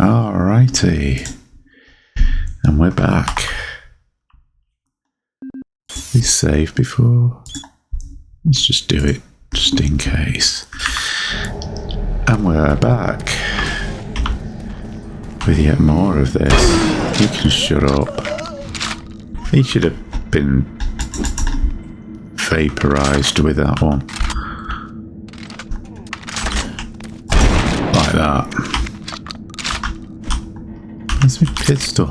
Alrighty. And we're back. We saved before. Let's just do it just in case. And we're back. With yet more of this. You can shut up. He should have been vaporized with that one. Like that. Where's my pistol?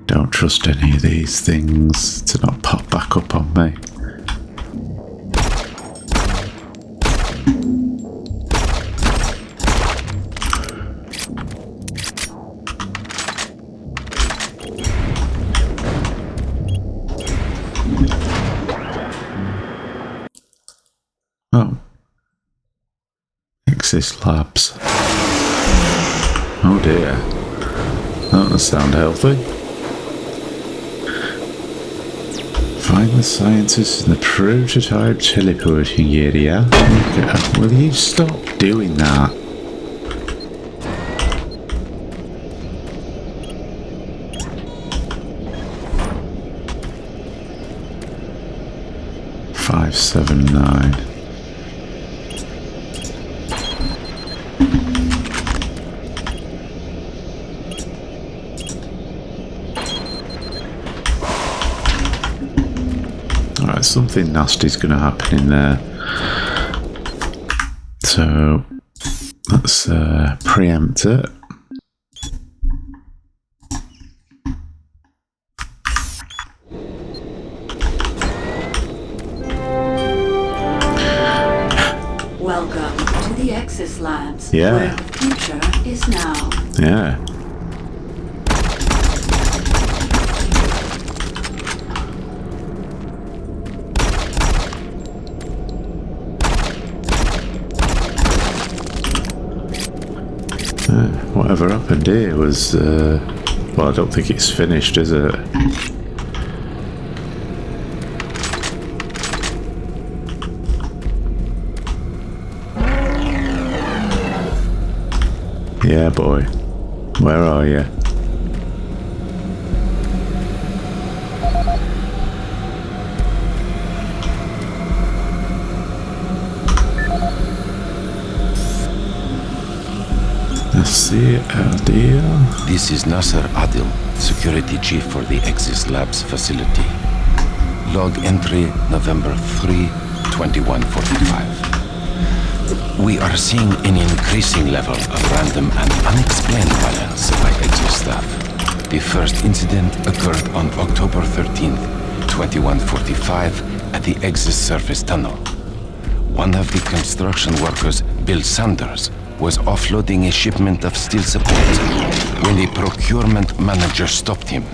Don't trust any of these things to not pop back up on me. Oh. Exis Labs. Oh dear. That doesn't sound healthy. Find the scientists in the prototype teleporting area. Okay. Will you stop doing that? Five, 7, 9. Alright, something nasty's going to happen in there. So, let's preempt it. Welcome to the Exis Labs, Yeah. where the future is now. Yeah. Whatever happened here was, well, I don't think it's finished, is it? Yeah, boy. Where are you? This is Nasser Adil, Security Chief for the Exis Labs facility. Log entry November 3, 2145. We are seeing an increasing level of random and unexplained violence by Exis staff. The first incident occurred on October 13th, 2145 at the Exis surface tunnel. One of the construction workers, Bill Sanders, was offloading a shipment of steel support when the procurement manager stopped him.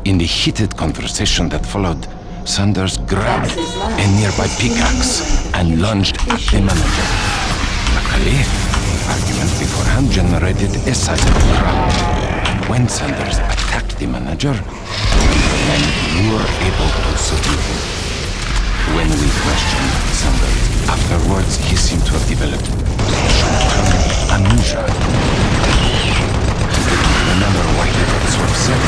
In the heated conversation that followed, Sanders grabbed a nearby pickaxe and lunged at the manager. Luckily, the argument beforehand generated a sizable crowd. When Sanders attacked the manager, then you were able to subdue him. When we questioned Sanders afterwards, he seemed to have developed short-term amnesia. He didn't remember why he got so upset.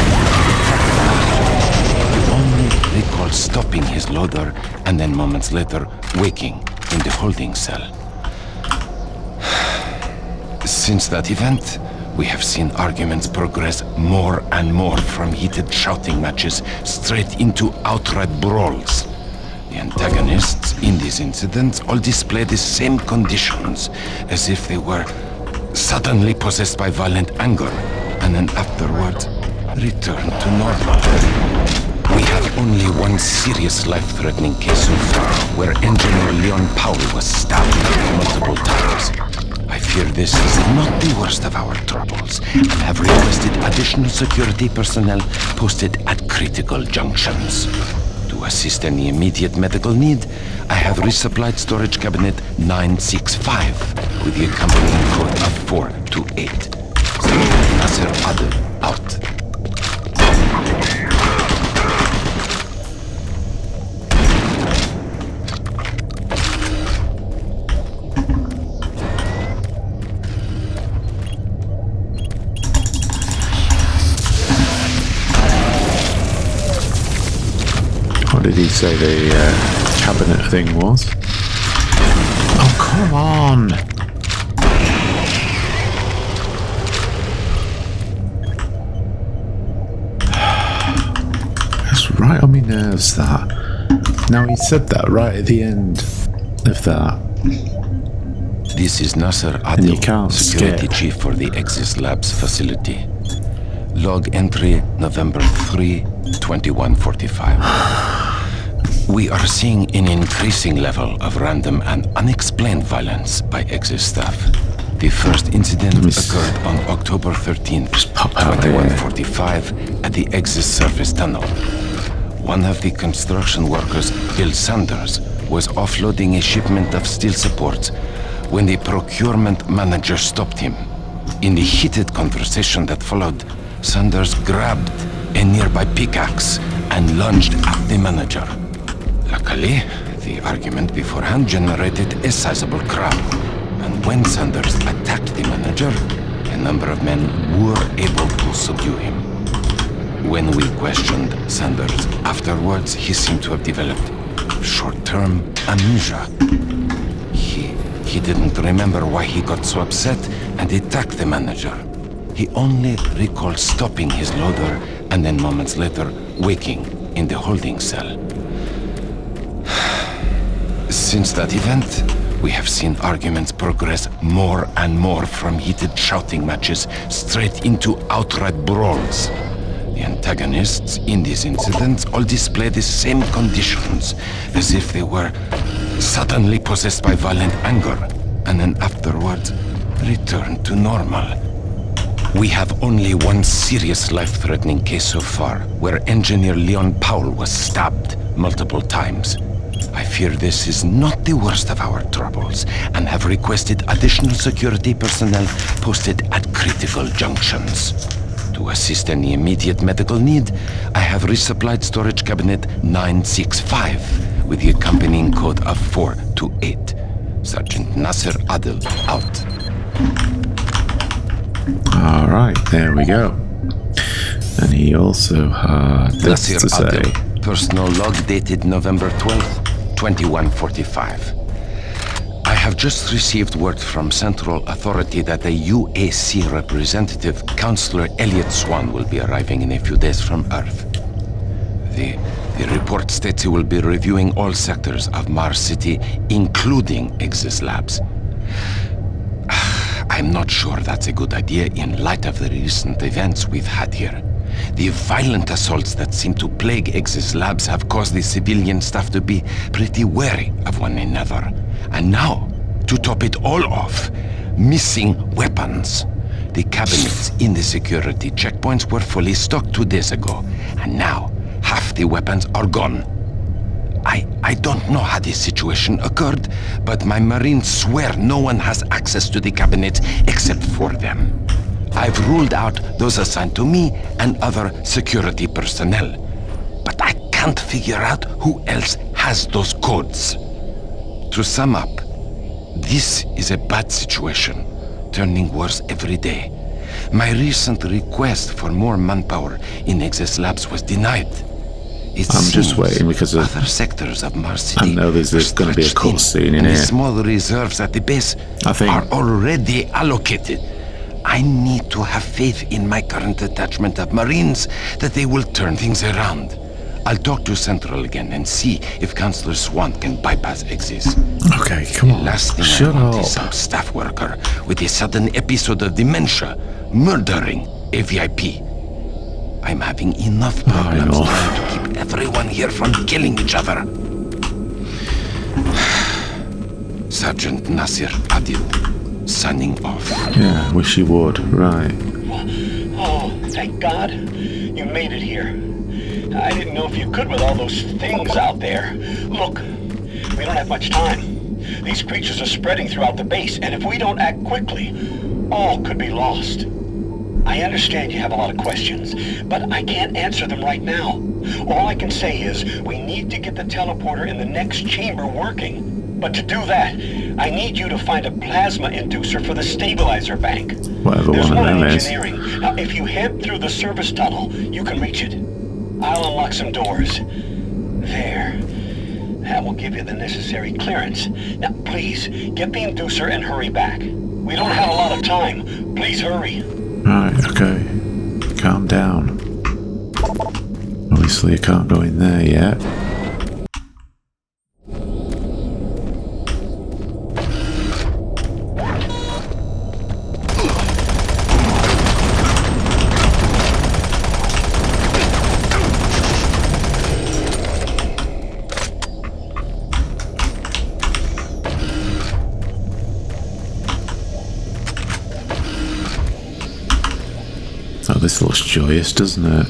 He only recalled stopping his loader and then moments later waking in the holding cell. Since that event, we have seen arguments progress more and more from heated shouting matches straight into outright brawls. The antagonists in these incidents all display the same conditions, as if they were suddenly possessed by violent anger, and then afterwards return to normal. We have only one serious life-threatening case so far, where Engineer Leon Powell was stabbed multiple times. I fear this is not the worst of our troubles, and have requested additional security personnel posted at critical junctions. To assist any immediate medical need, I have resupplied storage cabinet 965 with the accompanying code of 428. Nasser Adil, out. did he say the cabinet thing was? Oh, come on! That's right on my nerves, that. Now, he said that right at the end of that. This is Nasser And you Adil, can't Security skip. Chief for the Exis Labs facility. Log entry November 3, 2145. We are seeing an increasing level of random and unexplained violence by Exis staff. The first incident occurred on October 13th, Just pop out here. 2145 at the Exis surface tunnel. One of the construction workers, Bill Sanders, was offloading a shipment of steel supports when the procurement manager stopped him. In the heated conversation that followed, Sanders grabbed a nearby pickaxe and lunged at the manager. Luckily, the argument beforehand generated a sizable crowd, and when Sanders attacked the manager, a number of men were able to subdue him. When we questioned Sanders afterwards, he seemed to have developed short-term amnesia. He didn't remember why he got so upset and attacked the manager. He only recalled stopping his loader and then moments later waking in the holding cell. Since that event, we have seen arguments progress more and more from heated shouting matches straight into outright brawls. The antagonists in these incidents all display the same conditions, as if they were suddenly possessed by violent anger, and then afterwards return to normal. We have only one serious life-threatening case so far, where engineer Leon Powell was stabbed multiple times. I fear this is not the worst of our troubles, and have requested additional security personnel posted at critical junctions. To assist any immediate medical need, I have resupplied storage cabinet 965 with the accompanying code of 428. Sergeant Nasser Adil, out. Alright, there we go. And he also had this Nasser to say. Adil, personal log dated November 12th, 2145. I have just received word from Central Authority that a UAC representative, Counselor Elliot Swan, will be arriving in a few days from Earth. The report states he will be reviewing all sectors of Mars City, including Exis Labs. I'm not sure that's a good idea in light of the recent events we've had here. The violent assaults that seem to plague Exis Labs have caused the civilian staff to be pretty wary of one another. And now, to top it all off, missing weapons. The cabinets in the security checkpoints were fully stocked 2 days ago, and now half the weapons are gone. I don't know how this situation occurred, but my Marines swear no one has access to the cabinets except for them. I've ruled out those assigned to me and other security personnel, but I can't figure out who else has those codes. To sum up, this is a bad situation, turning worse every day. My recent request for more manpower in Exis Labs was denied. I'm just waiting because of other sectors of Mars City I know there's going to be a cutscene in and here. the small reserves at the base I think- are already allocated. I need to have faith in my current detachment of Marines that they will turn things around. I'll talk to Central again and see if Counselor Swan can bypass Exis. Okay, come on. Last thing Shut I want up. is some staff worker with a sudden episode of dementia murdering a VIP. I'm having enough problems know. trying to keep everyone here from killing each other. Sergeant Nasser Adil, signing off. Yeah, wish you would. Right. Oh, thank God. You made it here. I didn't know if you could with all those things out there. Look, we don't have much time. These creatures are spreading throughout the base, and if we don't act quickly, all could be lost. I understand you have a lot of questions, but I can't answer them right now. All I can say is we need to get the teleporter in the next chamber working. But to do that, I need you to find a plasma inducer for the stabilizer bank. Whatever There's one of one in them is. engineering. Now, if you head through the service tunnel, you can reach it. I'll unlock some doors. There. That will give you the necessary clearance. Now, please, get the inducer and hurry back. We don't have a lot of time. Please hurry. Right, okay. Calm down. Obviously I can't go in there yet. Oh, this looks joyous, doesn't it?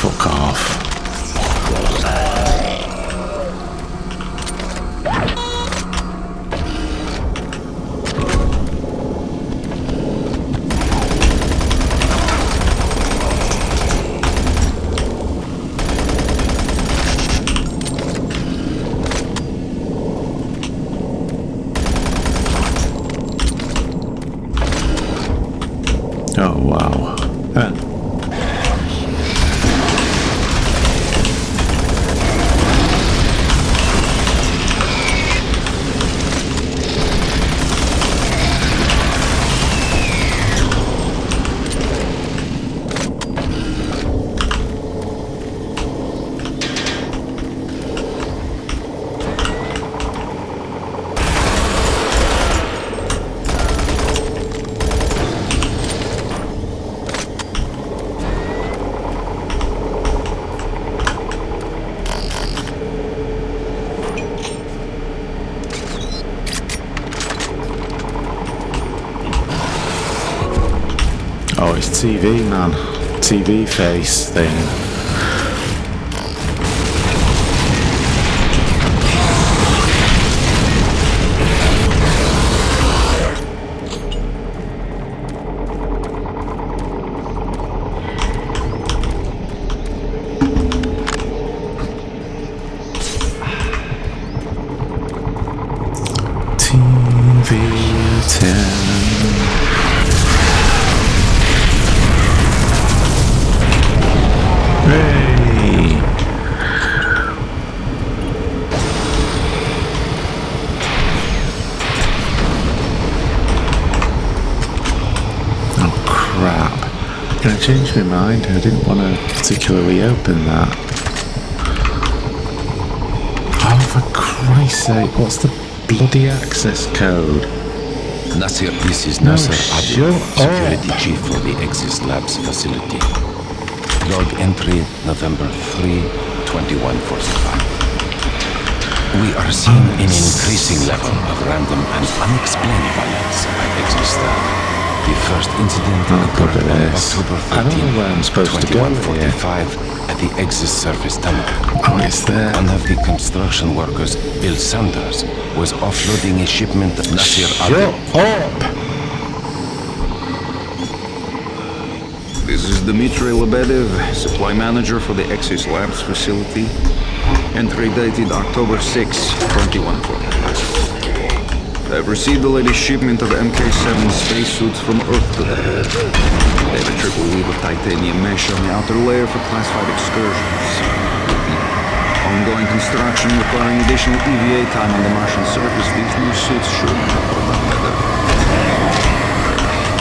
Fuck off. Oh, wow. Oh, it's TV, man. TV face thing. TV10. Hey! Oh crap. Can I change my mind? I didn't want to particularly open that. Oh, for Christ's sake, what's the bloody access code? Nasir, this is Nasir Adil, shut security up. chief for the Axis Labs facility. Log entry November 3, 2145. We are seeing an increasing level of random and unexplained violence by Axis staff. The first incident occurred look at on this. October I don't know 13, where I'm supposed to go here. 2145 at the Axis surface tunnel. Oh, it's there. One of the construction workers, Bill Sanders, was offloading a shipment of Nasir Shut Adil. up! This is Dmitry Lebedev, supply manager for the Axis Labs facility. Entry dated October 6, 2145. I've received the latest shipment of MK7 spacesuits from Earth today. They have a triple weave of titanium mesh on the outer layer for classified excursions. With the ongoing construction requiring additional EVA time on the Martian surface, these new suits should hold up better.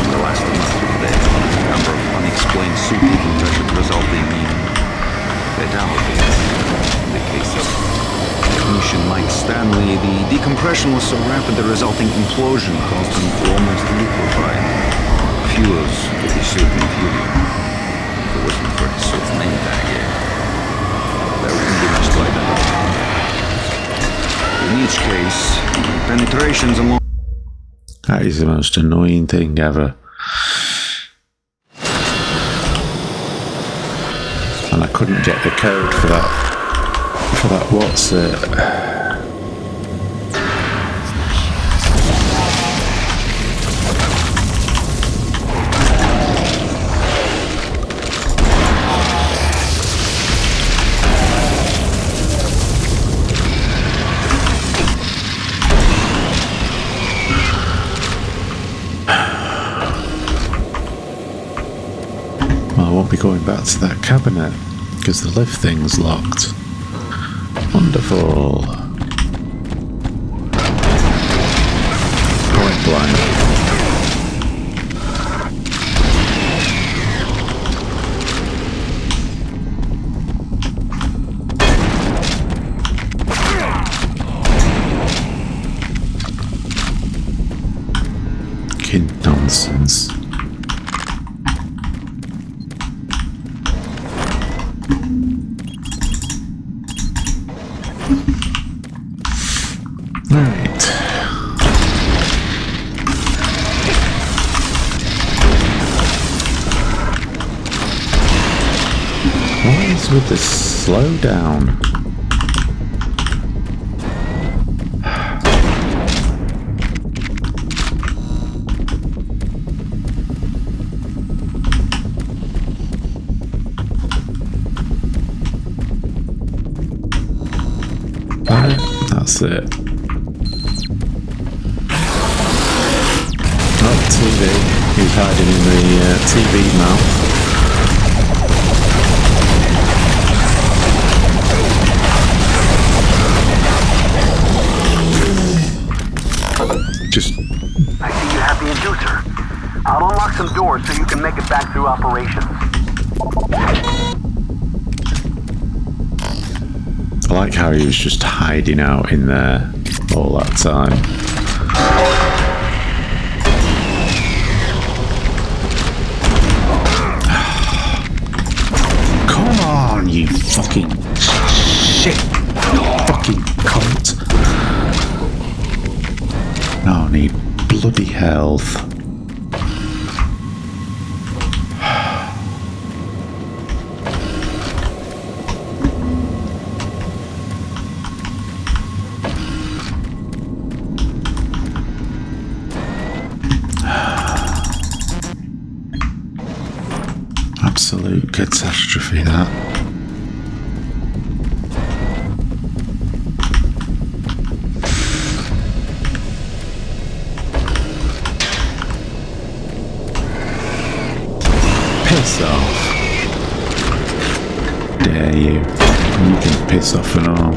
In the last month of the day, a number of unexplained suit decompression resulting in fatality. In the case of technician Mike Stanley, the decompression was so rapid the resulting implosion caused him to almost liquefy. Fuse to the suit interior. If it wasn't for his suit's name tag, there wouldn't be much to identify. In each case, penetrations along That is the most annoying thing ever. And I couldn't get the code for that. What's it? won't be going back to that cabinet because the lift thing's locked. Wonderful. Point blank. Nonsense. Right. What is with the slowdown? That's it. Oh, TV. He's hiding in the TV mouth. Just... I see you have the inducer. I'll unlock some doors so you can make it back through operations. I like how he was just hiding out in there all that time. Come on, you fucking shit. Fucking cunt. No, I need bloody health. Absolute catastrophe, that. Piss off. Dare you. You can piss off and all.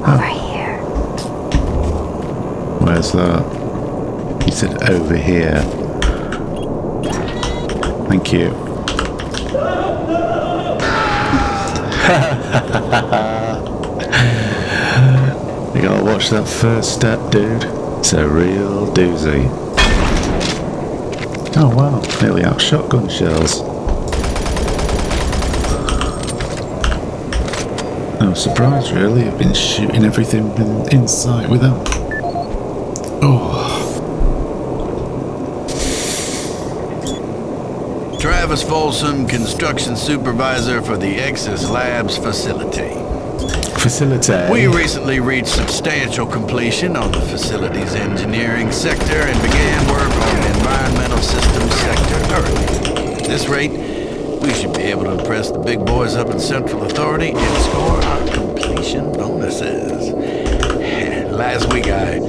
Over here. Where's that? He said over here. Thank you. You gotta watch that first step, dude. It's a real doozy. Oh wow, nearly out shotgun shells. No surprise, really. I've been shooting everything in sight with them. Oh. Travis Folsom, construction supervisor for the Exis Labs facility. We recently reached substantial completion on the facility's engineering sector and began work on the environmental systems sector early. At this rate, we should be able to impress the big boys up in Central Authority and score our completion bonuses. Last week I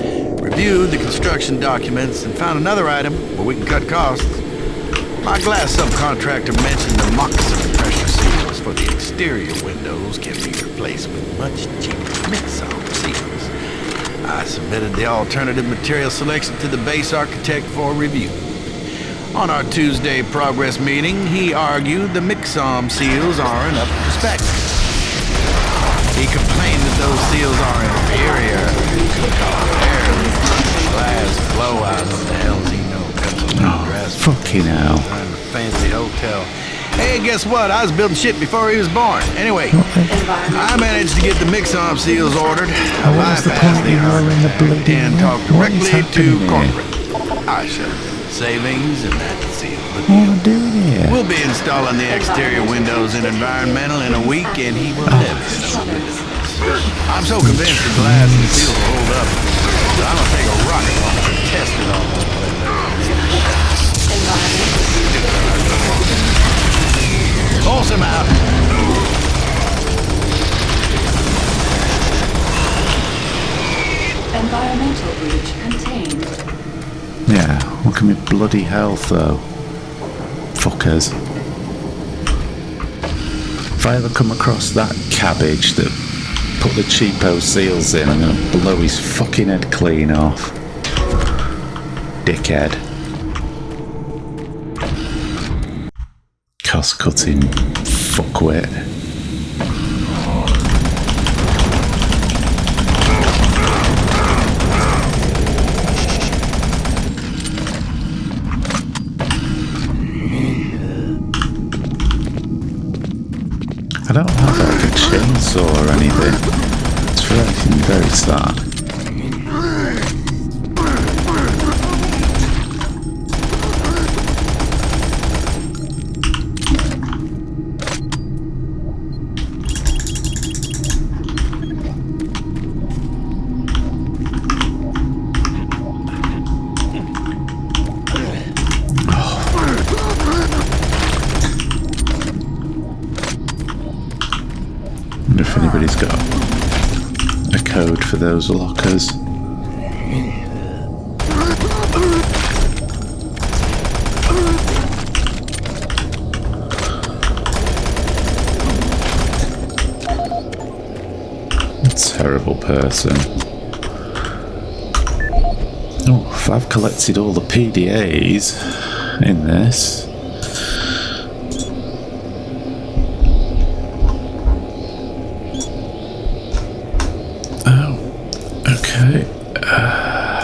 reviewed the construction documents and found another item where we can cut costs. My glass subcontractor mentioned the moccasin pressure seals for the exterior windows can be replaced with much cheaper mix-on seals. I submitted the alternative material selection to the base architect for review. On our Tuesday progress meeting, he argued the Mixom seals aren't up to spec. He complained that those seals are inferior to glass blowouts. What the hell's he know? Fucking hell. Fancy hotel. Hey, guess what? I was building shit before he was born. Anyway, I managed to get the Mixom seals ordered. What's the point in rolling the bloody and talk what is directly to happening corporate. I shall savings and that seal the What am I deal. doing here? We'll be installing the exterior windows in environmental in a week, and he will never know the difference. I'm so convinced the glass and seals will hold up that I'm gonna take a rocket launcher and test it on them. Folsom out. Look at me bloody health, though. Fuckers. If I ever come across that cabbage that put the cheapo seals in, I'm gonna blow his fucking head clean off. Dickhead. Cost-cutting fuckwit. I don't have like a chainsaw or anything. It's very sad. If anybody's got a code for those lockers. Terrible person. Oh, if I've collected all the PDAs in this.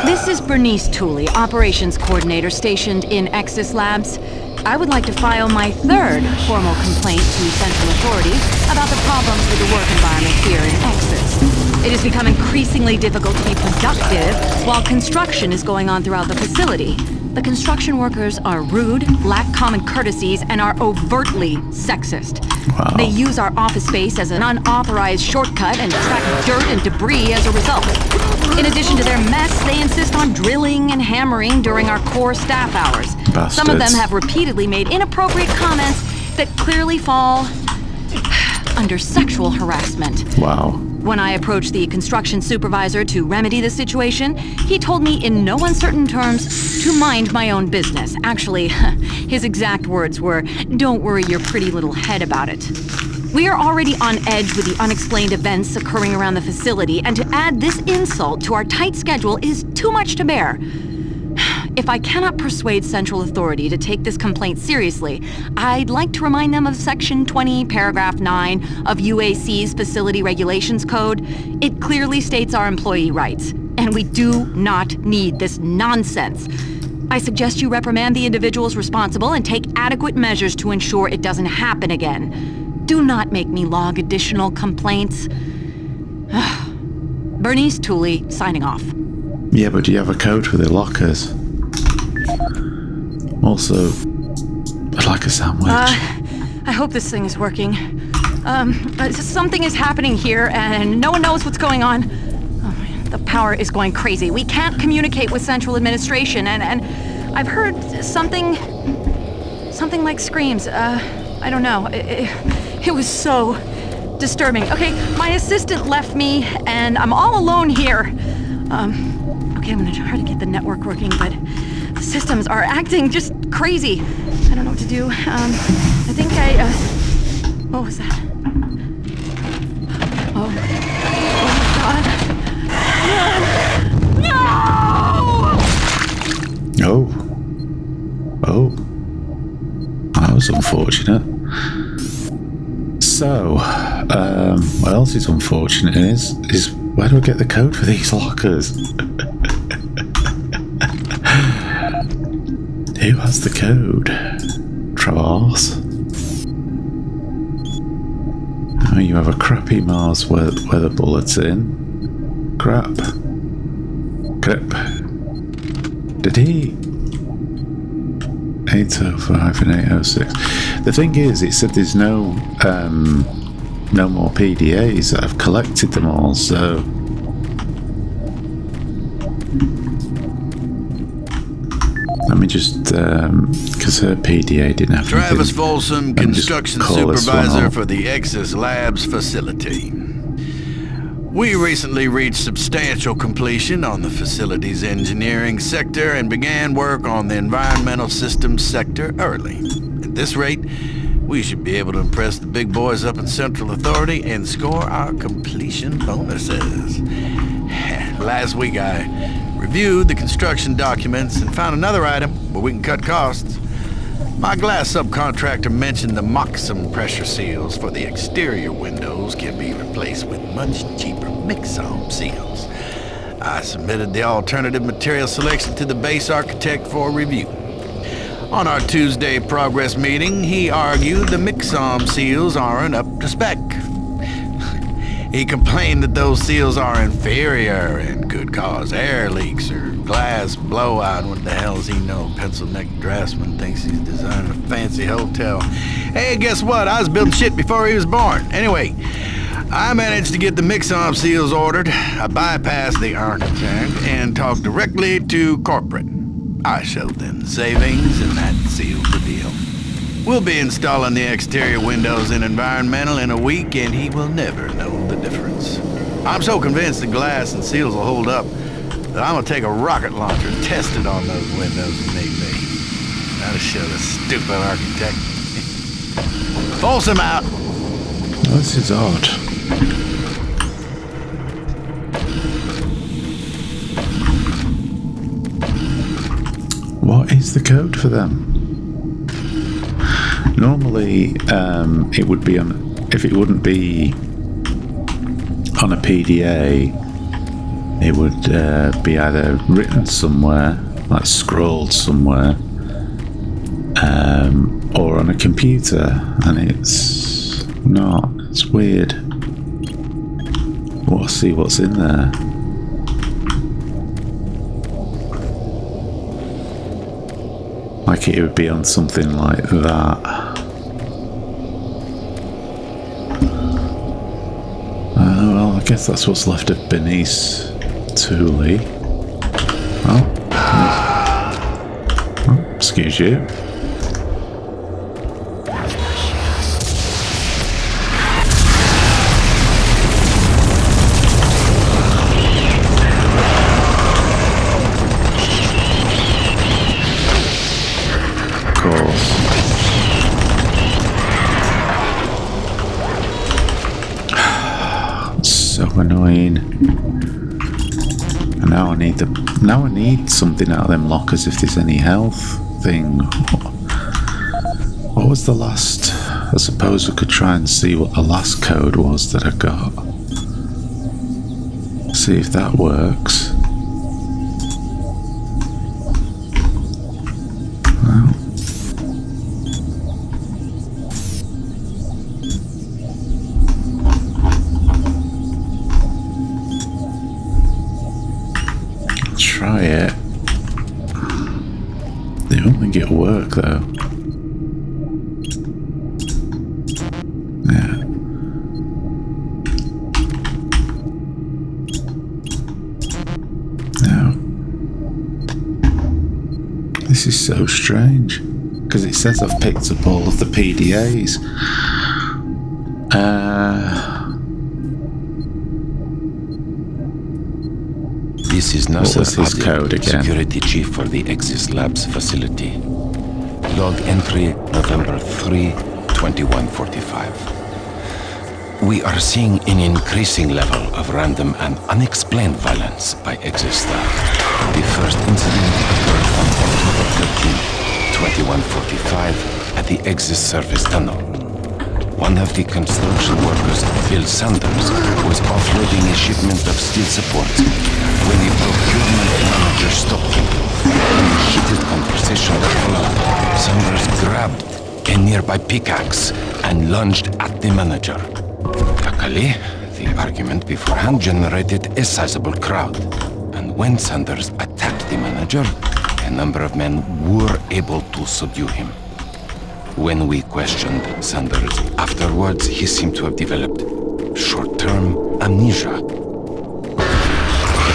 This is Bernice Tooley, Operations Coordinator stationed in Exis Labs. I would like to file my third formal complaint to Central Authority about the problems with the work environment here in Exis. It has become increasingly difficult to be productive while construction is going on throughout the facility. The construction workers are rude, lack common courtesies, and are overtly sexist. Wow. They use our office space as an unauthorized shortcut and track dirt and debris as a result. In addition to their mess, they insist on drilling and hammering during our core staff hours. Bastards. Some of them have repeatedly made inappropriate comments that clearly fall under sexual harassment. Wow. When I approached the construction supervisor to remedy the situation, he told me in no uncertain terms to mind my own business. Actually, his exact words were, "Don't worry your pretty little head about it." We are already on edge with the unexplained events occurring around the facility, and to add this insult to our tight schedule is too much to bear. If I cannot persuade Central Authority to take this complaint seriously, I'd like to remind them of Section 20, Paragraph 9 of UAC's Facility Regulations Code. It clearly states our employee rights, and we do not need this nonsense. I suggest you reprimand the individuals responsible and take adequate measures to ensure it doesn't happen again. Do not make me log additional complaints. Bernice Tooley, signing off. Yeah, but do you have a code for the lockers? Also, I'd like a sandwich. I hope this thing is working. Something is happening here, and no one knows what's going on. Oh, man, the power is going crazy. We can't communicate with Central Administration, and I've heard something like screams. I don't know. It was so disturbing. Okay, my assistant left me, and I'm all alone here. Okay, I'm gonna try to get the network working, but the systems are acting just crazy. I don't know what to do. I think what was that? Oh my God. No! Oh, that was unfortunate. So, what else is unfortunate is where do I get the code for these lockers? Who has the code? Travas? Oh, you have a crappy Mars weather bulletin. Crap. Did he? 805 and 806. The thing is, it said there's no more PDAs. I've collected them all, so... Let me just, because her PDA didn't have anything. Travis Folsom, Construction Supervisor for the Exis Labs facility. We recently reached substantial completion on the facilities engineering sector and began work on the environmental systems sector early. At this rate, we should be able to impress the big boys up in Central Authority and score our completion bonuses. Last week I reviewed the construction documents and found another item where we can cut costs. My glass subcontractor mentioned the Moxum pressure seals for the exterior windows can be replaced with much cheaper Mixom seals. I submitted the alternative material selection to the base architect for review. On our Tuesday progress meeting, he argued the Mixom seals aren't up to spec. He complained that those seals are inferior and could cause air leaks or glass blowout. What the hell does he know? Pencil-neck draftsman thinks he's designing a fancy hotel. Hey, guess what? I was building shit before he was born. Anyway, I managed to get the Mixom seals ordered. I bypassed the architect and talked directly to corporate. I showed them savings and that sealed the deal. We'll be installing the exterior windows in environmental in a week, and he will never know the difference. I'm so convinced the glass and seals will hold up that I'm gonna take a rocket launcher and test it on those windows if need be. That'll show the stupid architect. Folsom out! This is odd. What is the code for them? Normally, it would be on, if it wouldn't be on a PDA, it would be either written somewhere, like scrolled somewhere, or on a computer, and it's not. It's weird. We'll see what's in there. Like it would be on something like that. Well, I guess that's what's left of Benice Thule. Oh, excuse you. Annoying. And now I need something out of them lockers if there's any health thing. What was the last? I suppose I could try and see what the last code was that I got. See if that works. Well. Try it. They don't think it'll work though. Yeah. No. This is so strange. Because it says I've picked up all of the PDAs. This is Nasser his code again? Security Chief for the Exis Labs facility. Log entry November 3, 2145. We are seeing an increasing level of random and unexplained violence by Exis staff. The first incident occurred on October 13, 2145 at the Exis service tunnel. One of the construction workers, Bill Sanders, was offloading a shipment of steel supports when the procurement manager stopped him. In a heated conversation that followed, Sanders grabbed a nearby pickaxe and lunged at the manager. Luckily, the argument beforehand generated a sizable crowd, and when Sanders attacked the manager, a number of men were able to subdue him. When we questioned Sanders afterwards, he seemed to have developed short-term amnesia. He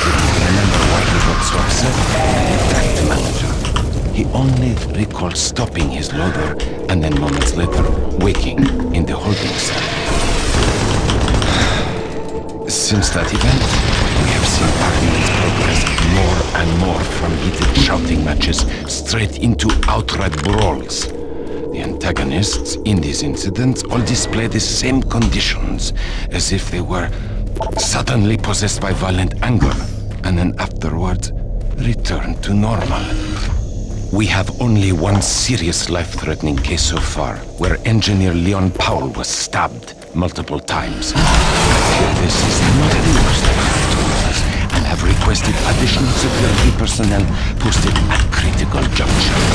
didn't remember why he got so upset and attacked the manager. He only recalled stopping his loader and then moments later waking in the holding cell. Since that event, we have seen arguments progress more and more from heated shouting matches straight into outright brawls. The antagonists in these incidents all display the same conditions, as if they were suddenly possessed by violent anger, and then afterwards return to normal. We have only one serious life-threatening case so far, where engineer Leon Powell was stabbed multiple times. This is not the worst of our and have requested additional security personnel posted at critical junctions.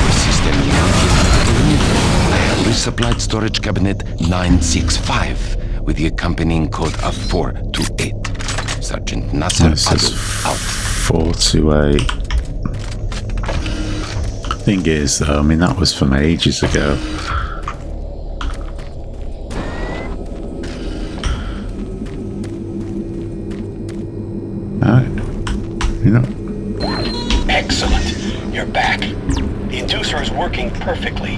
The system now I have resupplied storage cabinet 965 with the accompanying code of 428. Sergeant Nasser Adel out. 428. Thing is, though, I mean, that was from ages ago. Alright. You know. Excellent. You're back. The inducer is working perfectly,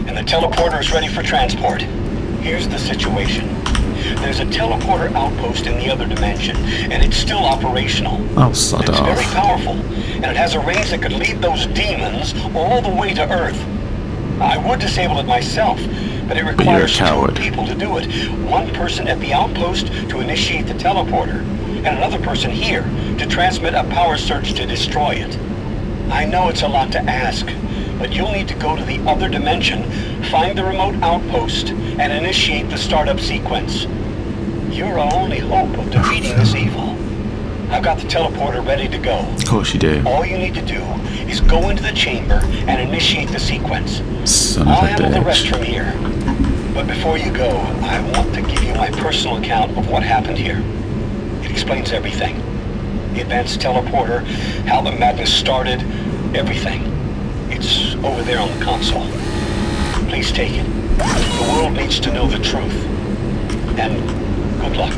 and the teleporter is ready for transport. Here's the situation. There's a teleporter outpost in the other dimension, and it's still operational. Oh, sod It's off. very powerful, and it has a range that could lead those demons all the way to Earth. I would disable it myself, but it requires two people to do it. One person at the outpost to initiate the teleporter, and another person here to transmit a power surge to destroy it. I know it's a lot to ask, but you'll need to go to the other dimension, find the remote outpost, and initiate the startup sequence. You're our only hope of defeating this evil. I've got the teleporter ready to go. Of course you do. All you need to do is go into the chamber and initiate the sequence. Son I'll of a handle the rest bitch. from here. But before you go, I want to give you my personal account of what happened here. It explains everything. The advanced teleporter, how the madness started, everything. It's over there on the console. Please take it. The world needs to know the truth. And good luck.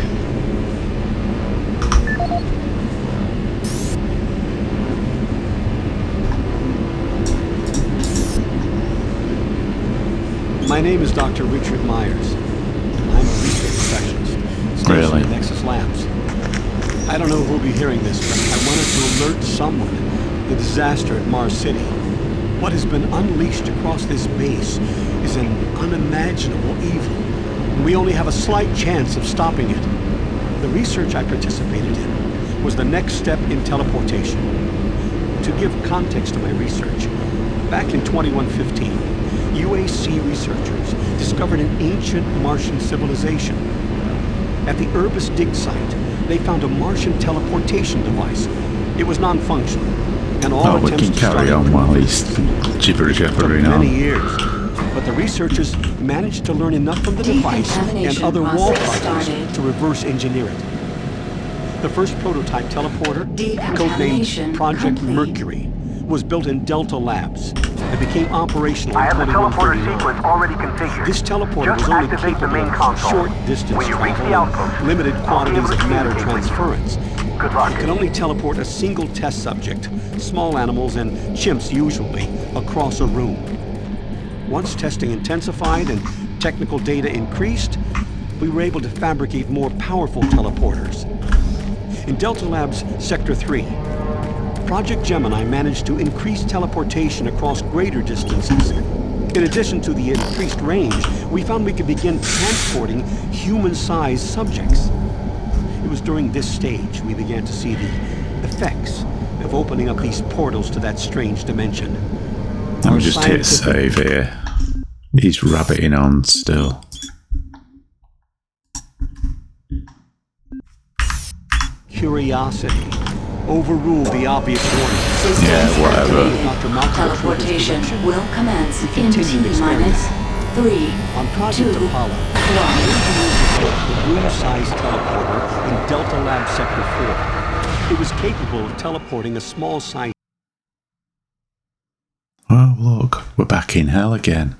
My name is Dr. Richard Myers. I'm a research specialist stationed Really? at Nexus Labs. I don't know who'll be hearing this, but I wanted to alert someone the disaster at Mars City. What has been unleashed across this base is an unimaginable evil, and we only have a slight chance of stopping it. The research I participated in was the next step in teleportation. To give context to my research, back in 2115, UAC researchers discovered an ancient Martian civilization. At the Urbis dig site, they found a Martian teleportation device. It was non-functional, and all Oh, we attempts can to carry start on it while he's jibber-jabbering took many on. years. But the researchers managed to learn enough from the device and Decontamination other wall process fighters started. to reverse engineer it. The first prototype teleporter, codenamed Decontamination Project complete. Mercury, was built in Delta Labs and became operational I in have the teleporter 2139. sequence already configured. This teleporter Just was only activate the capable main of console. short distance When you reach travel the and outpost, limited I'll be quantities able to of matter communicate with you. transference. Good luck. It can only teleport a single test subject, small animals and chimps usually, across a room. Once testing intensified and technical data increased, we were able to fabricate more powerful teleporters. In Delta Labs Sector 3, Project Gemini managed to increase teleportation across greater distances. In addition to the increased range, we found we could begin transporting human-sized subjects. It was during this stage we began to see the effects of opening up these portals to that strange dimension. Let me just hit save here. He's rabbiting on still. Curiosity overruled the obvious warning. Yeah, whatever. Dr. Malcolm Teleportation direction. will commence We in continue the T-minus 3, On Project 2, Apollo, 1. the room-sized teleporter in Delta Lab Sector 4. It was capable of teleporting a small size. Oh, look, we're back in hell again.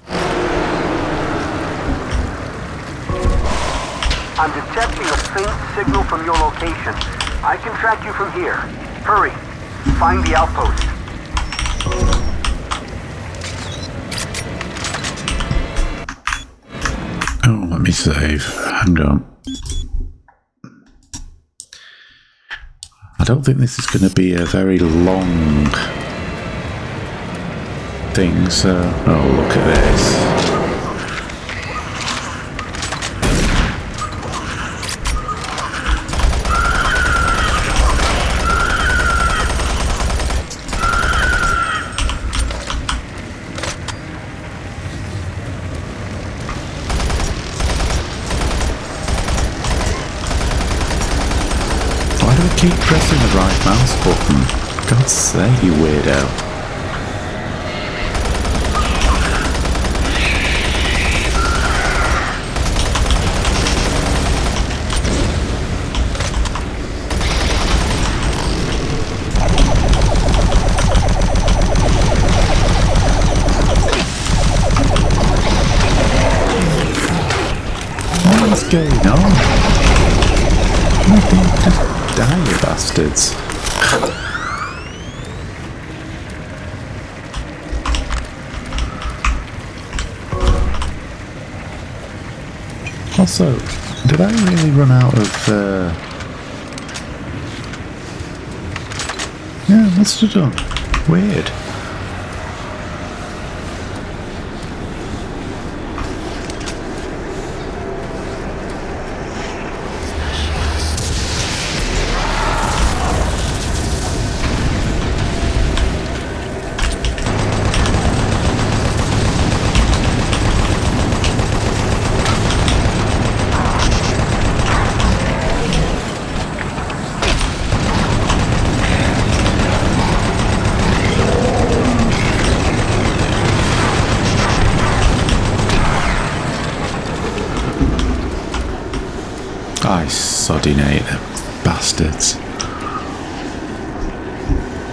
I'm detecting a faint signal from your location. I can track you from here. Hurry, find the outpost. Oh, let me save. Hang on. I don't think this is going to be a very long thing, so... Oh, look at this. Keep pressing the right mouse button. God's sake, you weirdo. What's going on? Die, you bastards. Also, did I really run out of... Yeah, must have done. Weird. I soddinate them bastards.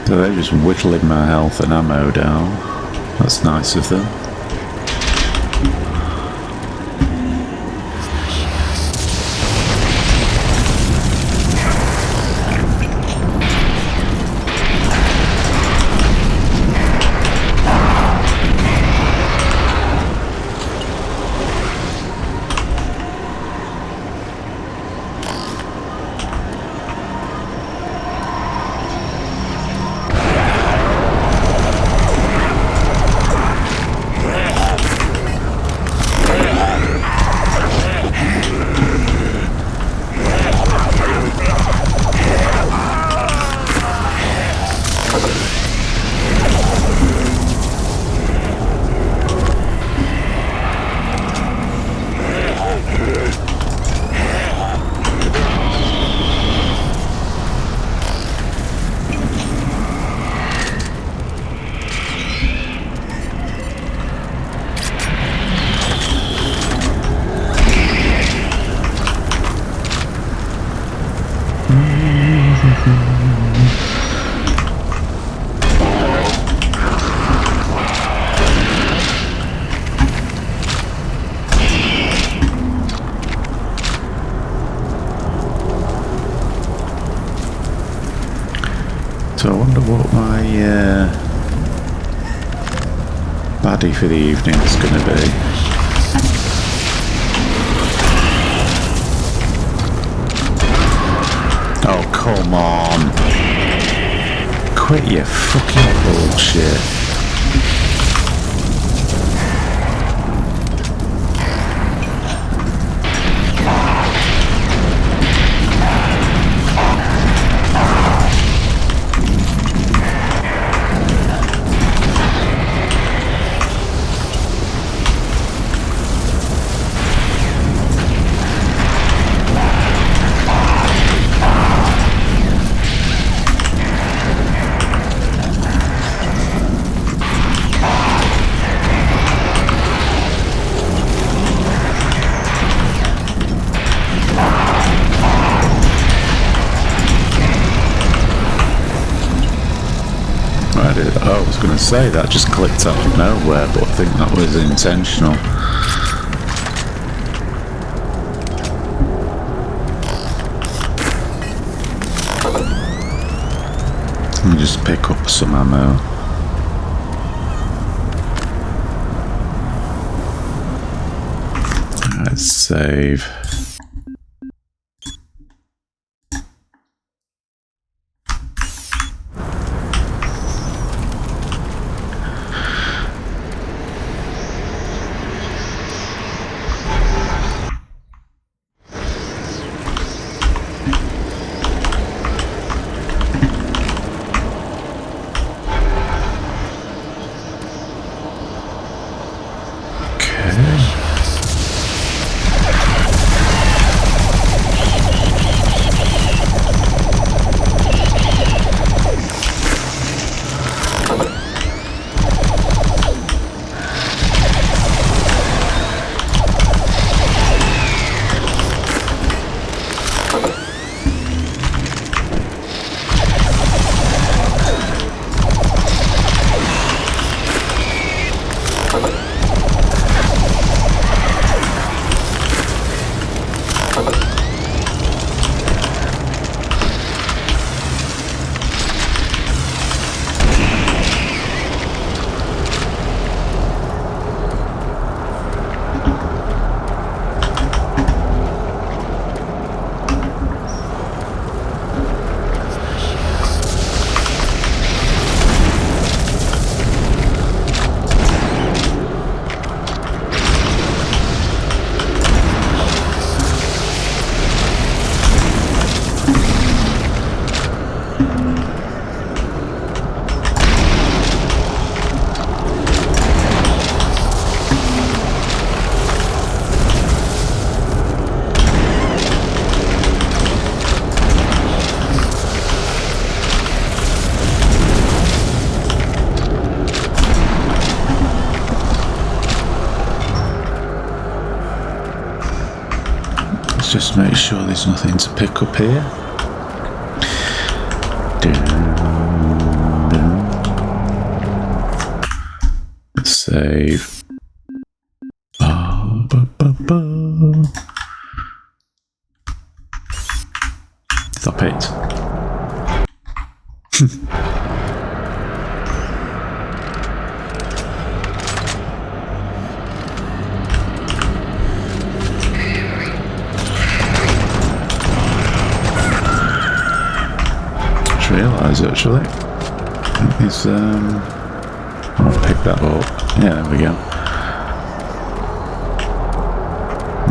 So they're just whittling my health and ammo down. That's nice of them. So I wonder what my baddie for the evening is going to be. Oh, come on. Quit your fucking bullshit. I was going to say that just clicked out of nowhere, but I think that was intentional. Let me just pick up some ammo. Let's save. Just make sure there's nothing to pick up here. Let's save. Stop it. Realise actually is I'll pick that up. Yeah, there we go.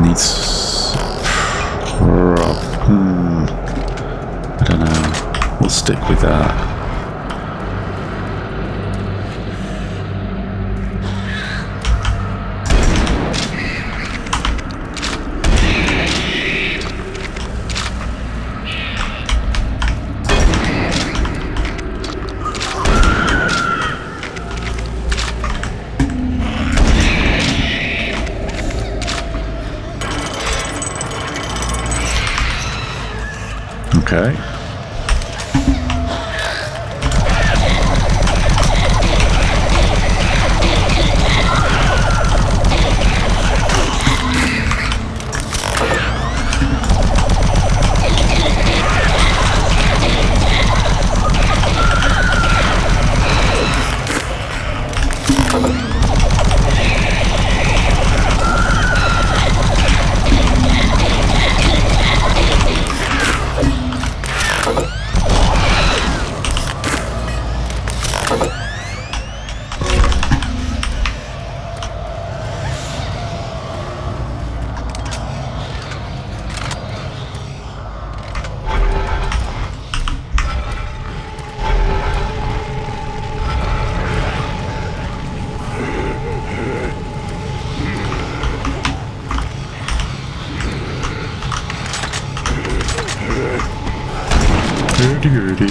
Needs I don't know, we'll stick with that. Okay. Dirty.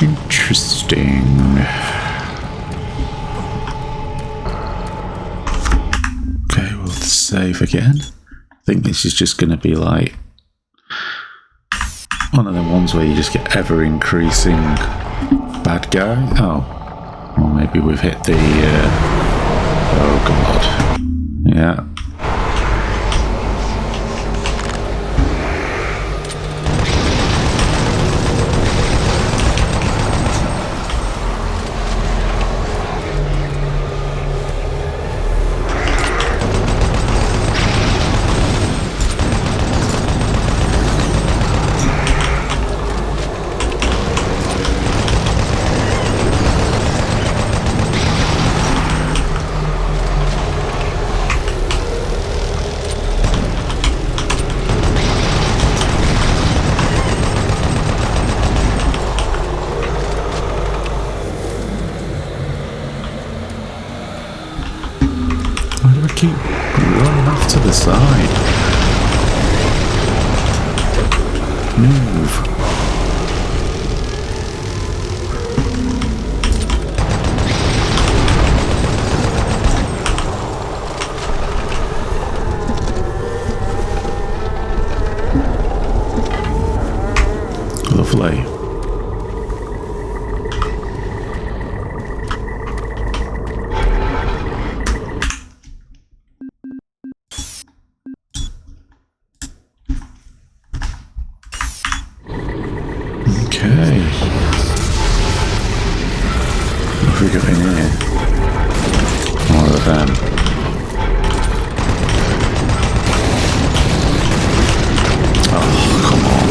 Interesting. Okay, we'll save again. I think this is just going to be like one of the ones where you just get ever increasing bad guy. Oh, well, maybe we've hit the. Oh god. Yeah. Move. Lovely. Okay. What have we got in here? More of them. Oh, come on.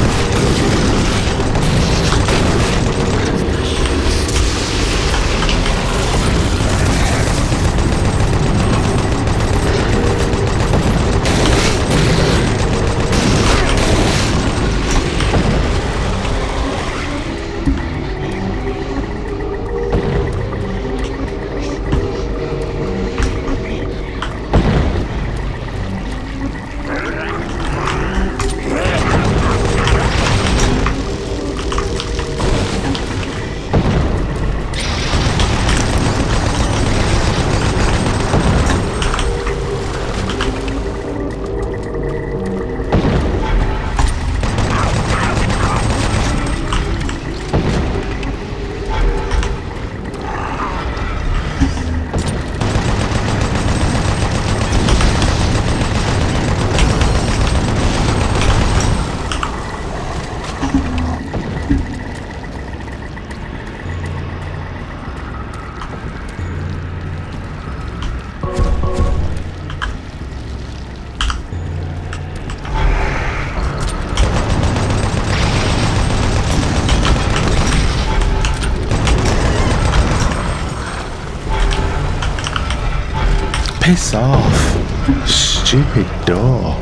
Piss off. Stupid door.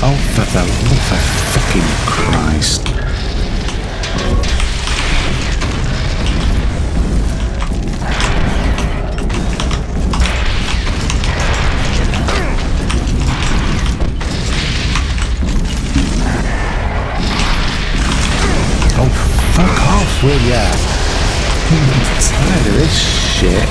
Oh, for the love of fucking Christ. Oh, fuck off, will ya? I'm tired of this shit.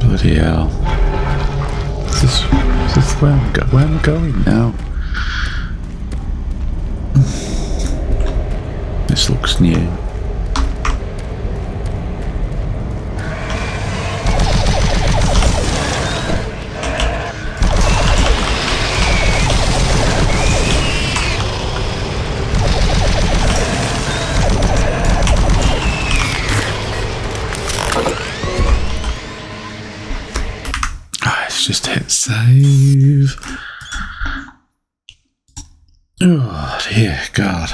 Bloody hell. Is this where I'm going now? This looks new. Just hit save. Oh dear God.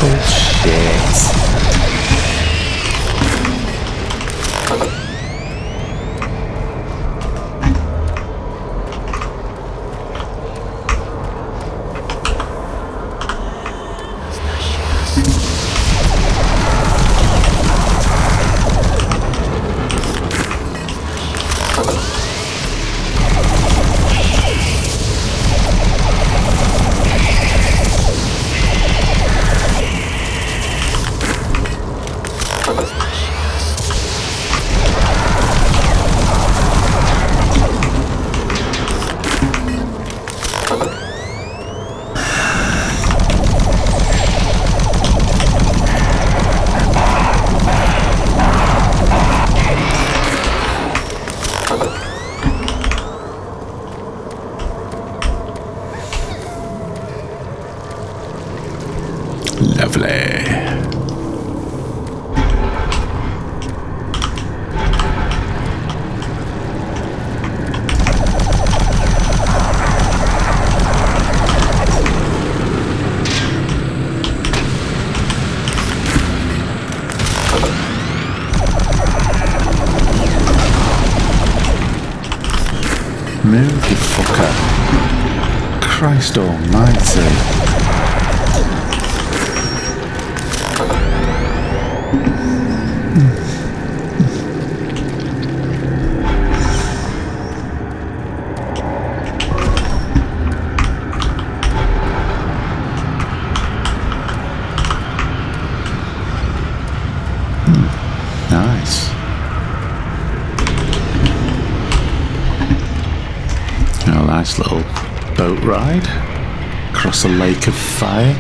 Bullshit. Lovely. Move, you fucker. Christ almighty. Nice. A nice little boat ride across a lake of fire.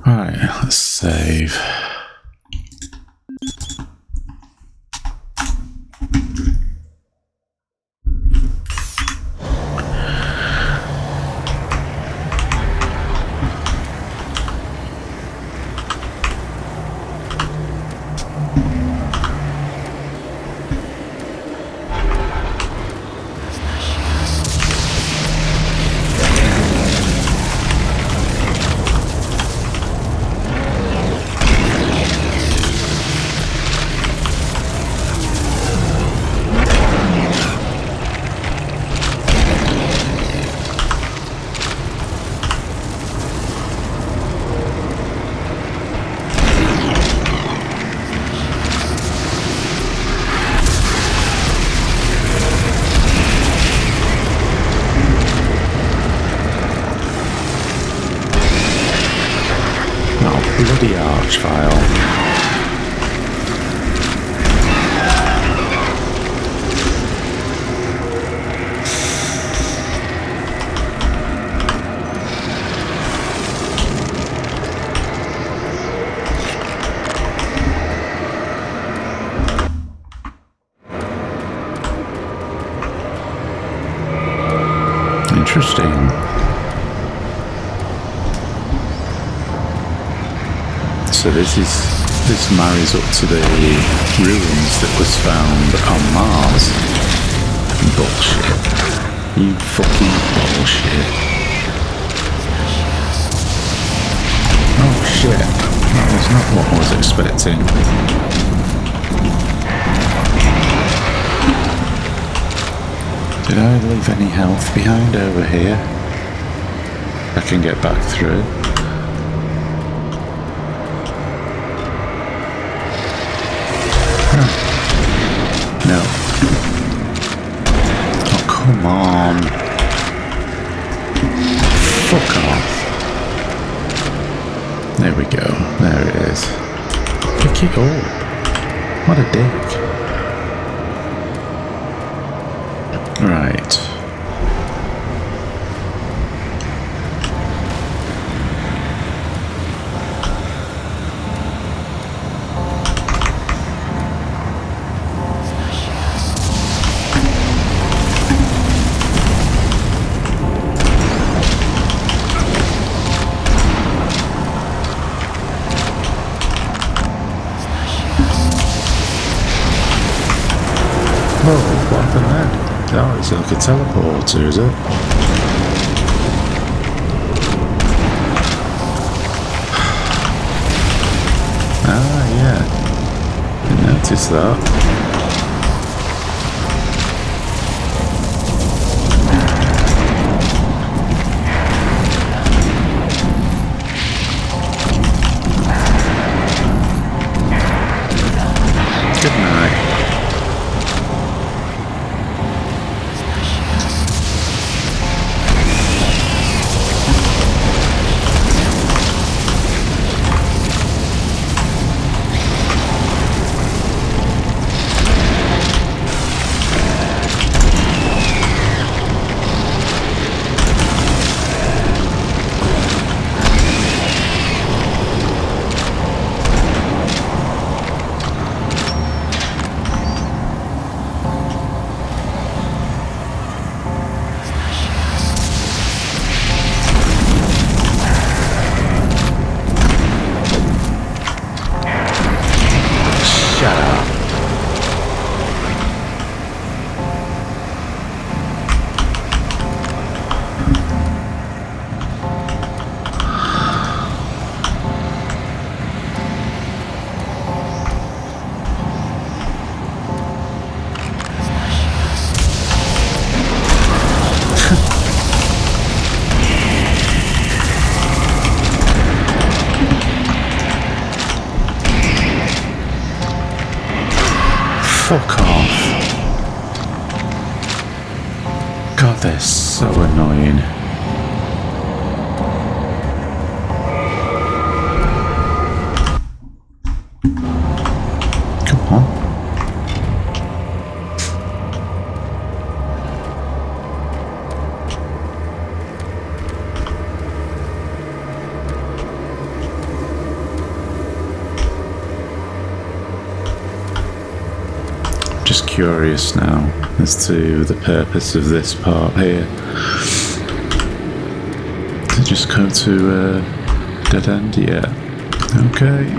Right, let's save. Bloody archvile. Interesting. So this marries up to the ruins that was found on Mars. Bullshit. You fucking bullshit. Oh shit. That was not what I was expecting. Did I leave any health behind over here? I can get back through. Huh. No. Oh, come on. Fuck off. There we go. There it is. Pick it up. What a dick. Right. Whoa, what happened there? Oh, it's like a teleporter, is it? Ah, yeah. Didn't notice that. Good night. Fuck off. God, they're so annoying. Come on. Just curious now as to the purpose of this part here. To just go to dead end, yeah. Okay.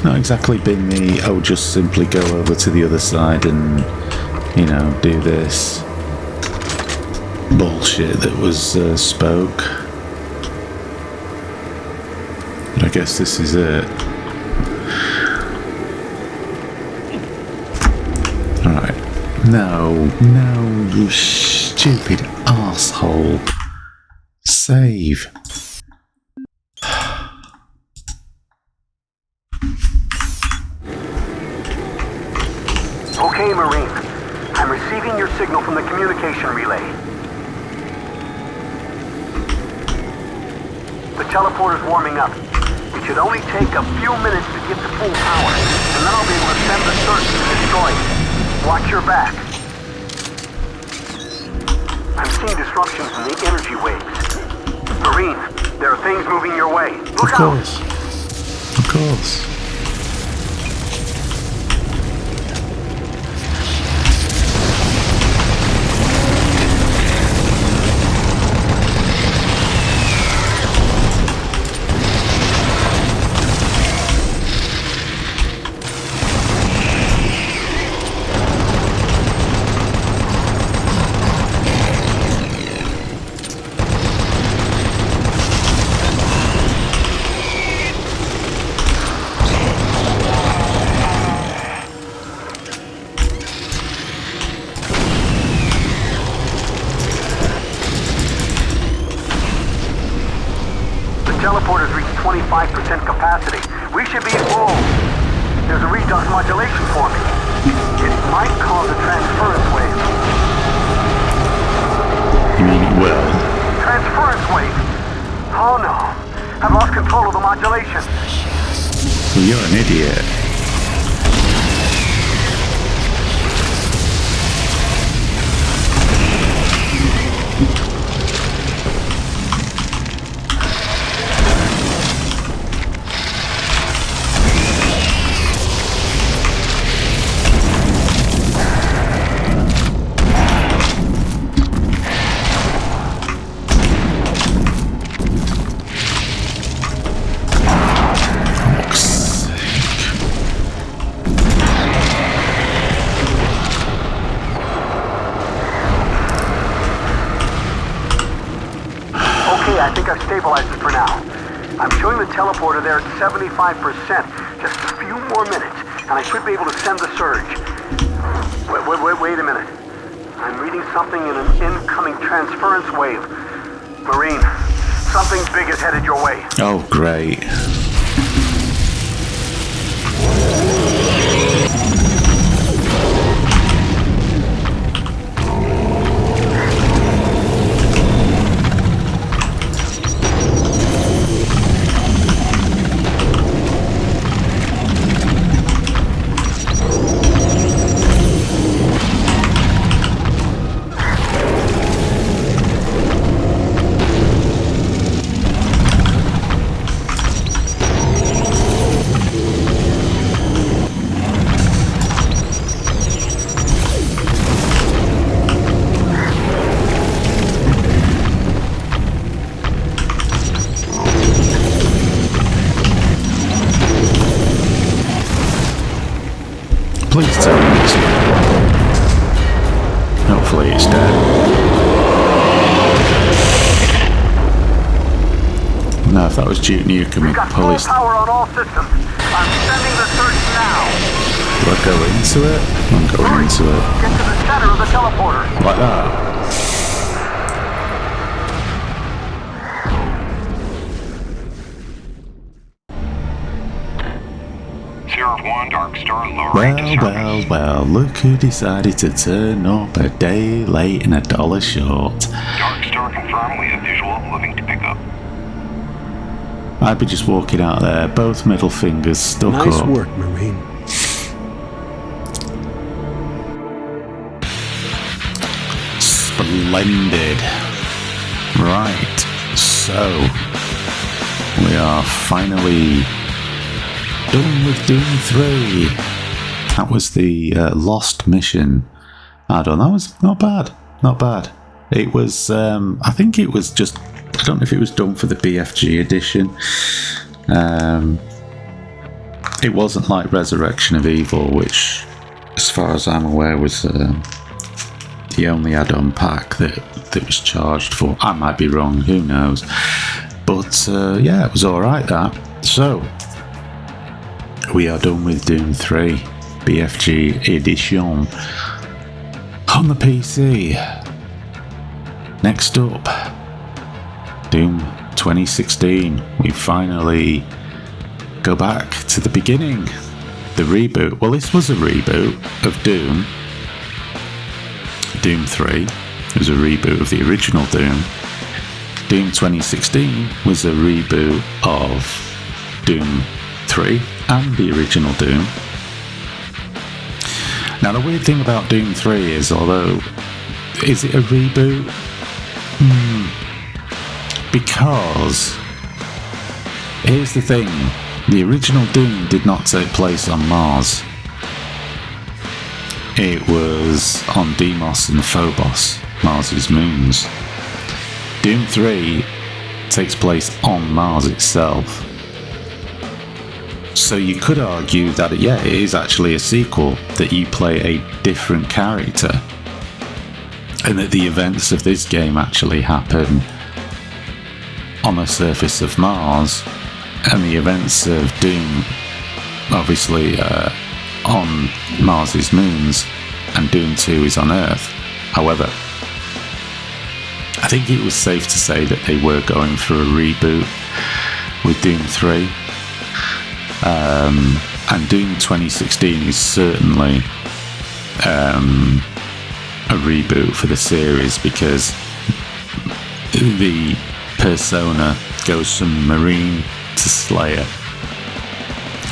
Not exactly been the just simply go over to the other side and, you know, do this bullshit that was spoke. I guess this is it. Alright. No, you stupid arsehole. Save. Okay, Marine. I'm receiving your signal from the communication relay. The teleporter's warming up. It should only take a few minutes to get to full power, and then I'll be able to send the search to destroy it. Watch your back. I'm seeing disruptions in the energy waves. Marine, there are things moving your way. Look out! Of course. 25% capacity. We should be full. There's a redux modulation forming. It might cause a transference wave. You mean it will? Transference wave? Oh no. I've lost control of the modulation. Well, you're an idiot. I think I've stabilized it for now. I'm showing the teleporter there at 75%. Just a few more minutes, and I should be able to send the surge. Wait a minute. I'm reading something in an incoming transference wave. Marine, something big is headed your way. Oh, great. Please tell me it's hopefully it's dead. No, if that was Duke Nukem, he'd pull his... power on all systems. I'm sending the surge now. Do I go into it? I'm going into it. Get to the center of the teleporter. Like that. Well, look who decided to turn up a day late and $1 short. Darkstar confirmed we have visual moving to pick up. I'd be just walking out there, both middle fingers stuck up. Nice work, Marine. Splendid. Right, so we are finally done with Doom 3. That was the Lost mission add-on. That was not bad. Not bad. It was, I think it was just, I don't know if it was done for the BFG edition. It wasn't like Resurrection of Evil, which, as far as I'm aware, was the only add-on pack that was charged for. I might be wrong, who knows. But yeah, it was alright that. So, we are done with Doom 3 BFG edition on the PC. Next up, Doom 2016. We finally go back to the beginning, the reboot. Well, this was a reboot of Doom 3. It was a reboot of the original Doom. Doom 2016 was a reboot of Doom 3 and the original Doom. Now, the weird thing about Doom 3 is, although, is it a reboot? Because, here's the thing, the original Doom did not take place on Mars. It was on Deimos and Phobos, Mars's moons. Doom 3 takes place on Mars itself. So you could argue that, yeah, it is actually a sequel, that you play a different character, and that the events of this game actually happen on the surface of Mars, and the events of Doom, obviously, on Mars's moons, and Doom 2 is on Earth. However, I think it was safe to say that they were going for a reboot. with Doom 3. And Doom 2016 is certainly a reboot for the series, because the persona goes from Marine to Slayer,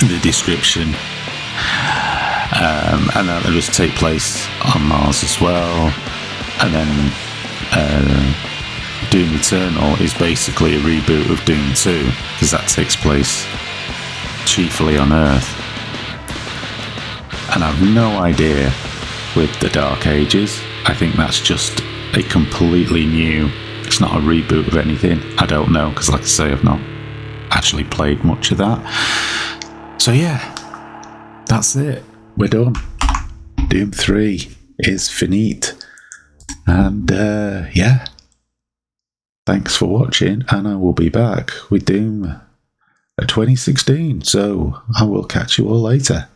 the description, and that'll just take place on Mars as well. And then Doom Eternal is basically a reboot of Doom 2, because that takes place chiefly on Earth. And I've no idea with the Dark Ages. I think that's just a completely new, it's not a reboot of anything. I don't know, because like I say, I've not actually played much of that. So yeah, that's it. We're done. Doom 3 is finite. And yeah, thanks for watching, and I will be back with Doom 2016. So I will catch you all later.